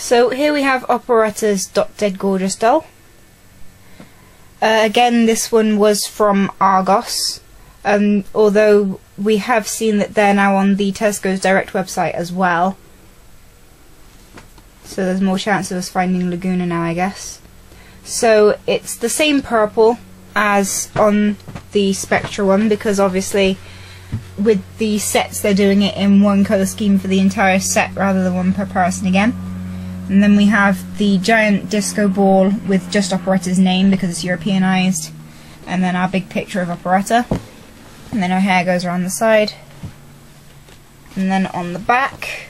So here we have Operetta's Dead Gorgeous doll. Again, this one was from Argos, although we have seen that they're now on the Tesco's Direct website as well. So there's more chance of us finding Laguna now, I guess. So it's the same purple as on the Spectra one, because obviously with the sets they're doing it in one colour scheme for the entire set rather than one per person again. And then we have the giant disco ball with just Operetta's name because it's Europeanized, and then our big picture of Operetta, and then her hair goes around the side, and then on the back,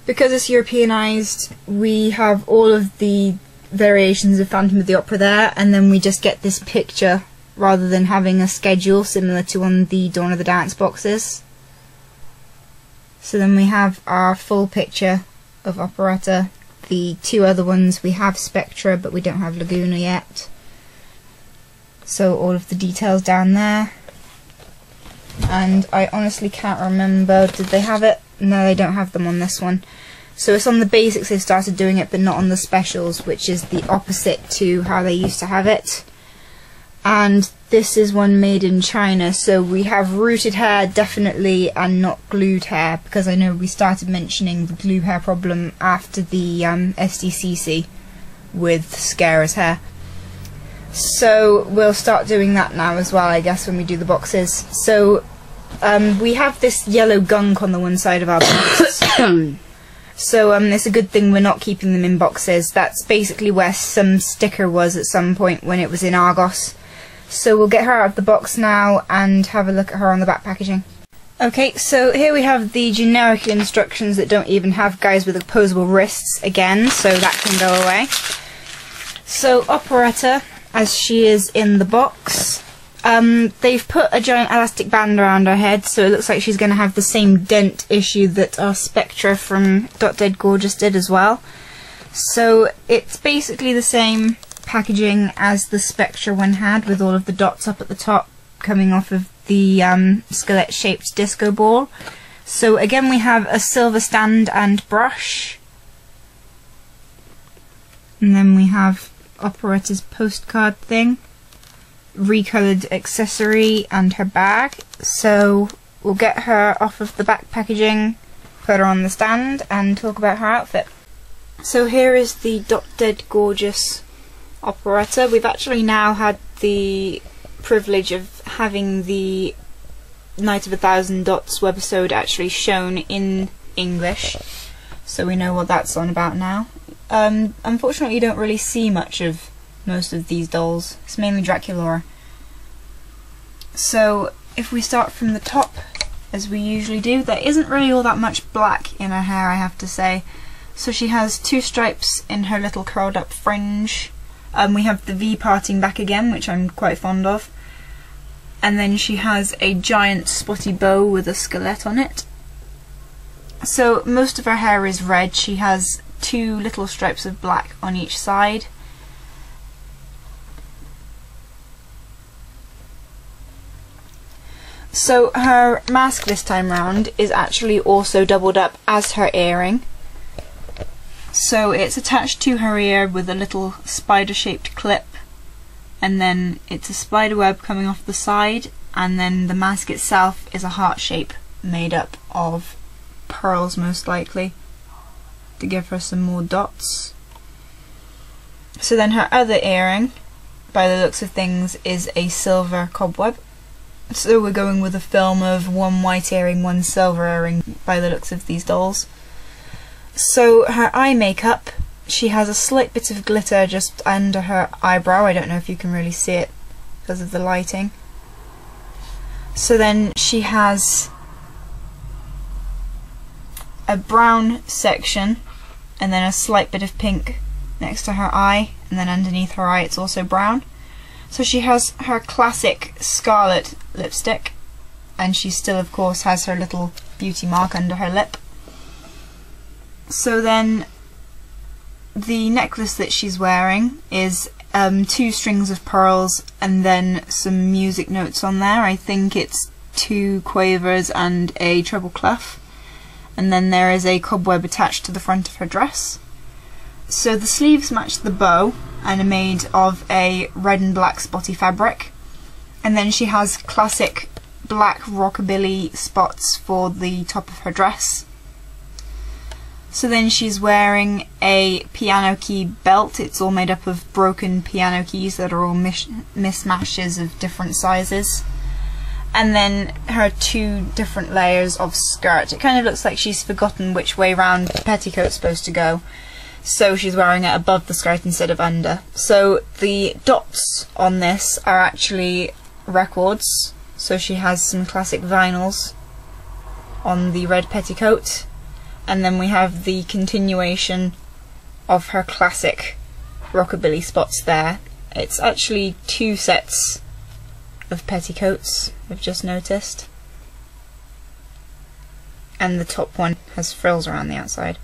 because it's Europeanized, we have all of the variations of Phantom of the Opera there, and then we just get this picture rather than having a schedule similar to on the Dawn of the Dance boxes. So then we have our full picture of Operetta. The two other ones we have Spectra, but we don't have Laguna yet. So all of the details down there. And I honestly can't remember, did they have it? No, they don't have them on this one. So it's on the basics they've started doing it, but not on the specials, which is the opposite to how they used to have it. And this is one made in China, so we have rooted hair definitely and not glued hair, because I know we started mentioning the glue hair problem after the SDCC with Scara's hair. So we'll start doing that now as well, I guess, when we do the boxes. So we have this yellow gunk on the one side of our box. So it's a good thing we're not keeping them in boxes. That's basically where some sticker was at some point when it was in Argos. So we'll get her out of the box now and have a look at her on the back packaging. Okay, so here we have the generic instructions that don't even have guys with opposable wrists again, so that can go away. So Operetta, as she is in the box, they've put a giant elastic band around her head, so it looks like she's going to have the same dent issue that our Spectra from Dead Gorgeous did as well. So it's basically the same packaging as the Spectra one had, with all of the dots up at the top coming off of the skeleton shaped disco ball. So again we have a silver stand and brush, and then we have Operetta's postcard thing, recoloured accessory, and her bag. So we'll get her off of the back packaging, put her on the stand, and talk about her outfit. So here is the Dead Gorgeous Operetta. We've actually now had the privilege of having the Night of 1,000 Dots webisode actually shown in English, so we know what that's on about now. Unfortunately you don't really see much of most of these dolls. It's mainly Draculaura. So if we start from the top, as we usually do, there isn't really all that much black in her hair, I have to say. So she has two stripes in her little curled up fringe. We have the V parting back again, which I'm quite fond of. And then she has a giant spotty bow with a skeleton on it. So most of her hair is red. She has two little stripes of black on each side. So her mask this time round is actually also doubled up as her earring. So it's attached to her ear with a little spider-shaped clip, and then it's a spider web coming off the side, and then the mask itself is a heart shape made up of pearls, most likely, to give her some more dots. So then her other earring, by the looks of things, is a silver cobweb. So we're going with a film of one white earring, one silver earring, by the looks of these dolls. So her eye makeup, she has a slight bit of glitter just under her eyebrow. I don't know if you can really see it because of the lighting. So then she has a brown section and then a slight bit of pink next to her eye, and then underneath her eye it's also brown. So she has her classic scarlet lipstick, and she still of course has her little beauty mark under her lip. So then the necklace that she's wearing is 2 strings of pearls and then some music notes on there. I think it's 2 quavers and a treble clef. and then there is a cobweb attached to the front of her dress. So the sleeves match the bow and are made of a red and black spotty fabric, and then she has classic black rockabilly spots for the top of her dress. So then she's wearing a piano key belt. It's all made up of broken piano keys that are all mismatches of different sizes. And then her 2 different layers of skirt. It kind of looks like she's forgotten which way round the petticoat's supposed to go, so she's wearing it above the skirt instead of under. So the dots on this are actually records, so she has some classic vinyls on the red petticoat, and then we have the continuation of her classic rockabilly spots there. It's actually 2 sets of petticoats, I've just noticed, and the top one has frills around the outside.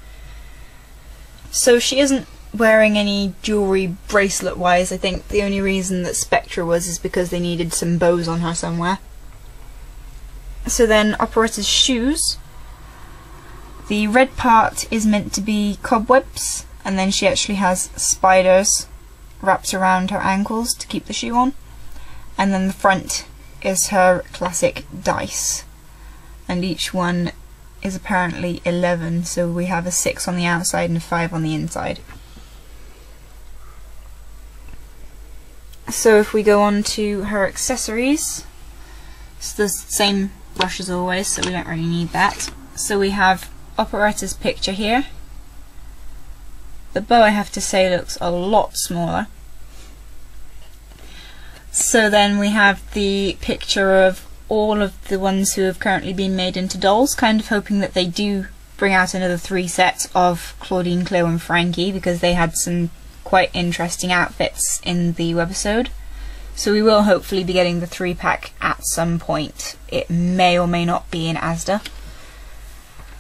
So she isn't wearing any jewellery bracelet wise. I think the only reason that Spectra was is because they needed some bows on her somewhere. So then Operetta's shoes. The red part is meant to be cobwebs, and then she actually has spiders wrapped around her ankles to keep the shoe on. And then the front is her classic dice, and each one is apparently 11, so we have a 6 on the outside and a 5 on the inside. So if we go on to her accessories, it's the same brush as always, so we don't really need that. So we have Operetta's picture here. The bow, I have to say, looks a lot smaller. So then we have the picture of all of the ones who have currently been made into dolls, kind of hoping that they do bring out another 3 sets of Claudine, Chloe and Frankie, because they had some quite interesting outfits in the webisode. So we will hopefully be getting the 3-pack at some point. It may or may not be in Asda.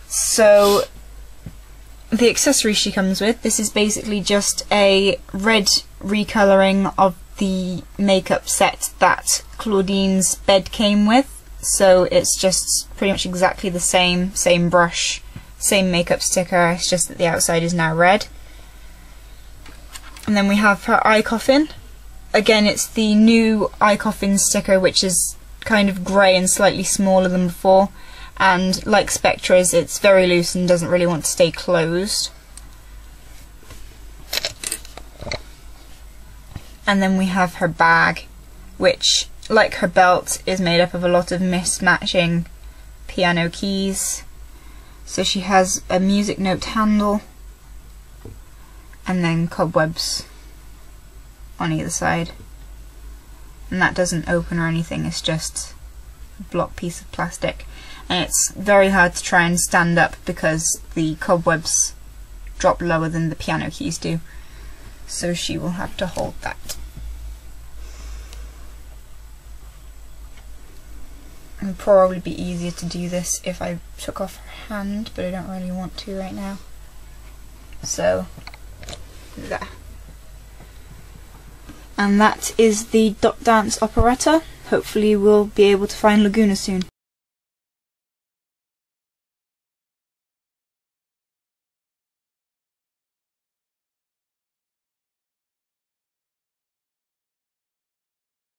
So the accessories she comes with, this is basically just a red recolouring of the makeup set that Claudine's bed came with. So it's just pretty much exactly the same brush, same makeup sticker, it's just that the outside is now red. And then we have her eye coffin. Again, it's the new eye coffin sticker, which is kind of grey and slightly smaller than before, and like Spectra's, it's very loose and doesn't really want to stay closed. And then we have her bag, which, like her belt, is made up of a lot of mismatching piano keys. So she has a music note handle, and then cobwebs on either side. And that doesn't open or anything, it's just a block piece of plastic. And it's very hard to try and stand up because the cobwebs drop lower than the piano keys do. So she will have to hold that. It would probably be easier to do this if I took off her hand, but I don't really want to right now. So, there. And that is the Dot Dance Operetta. Hopefully we'll be able to find Laguna soon.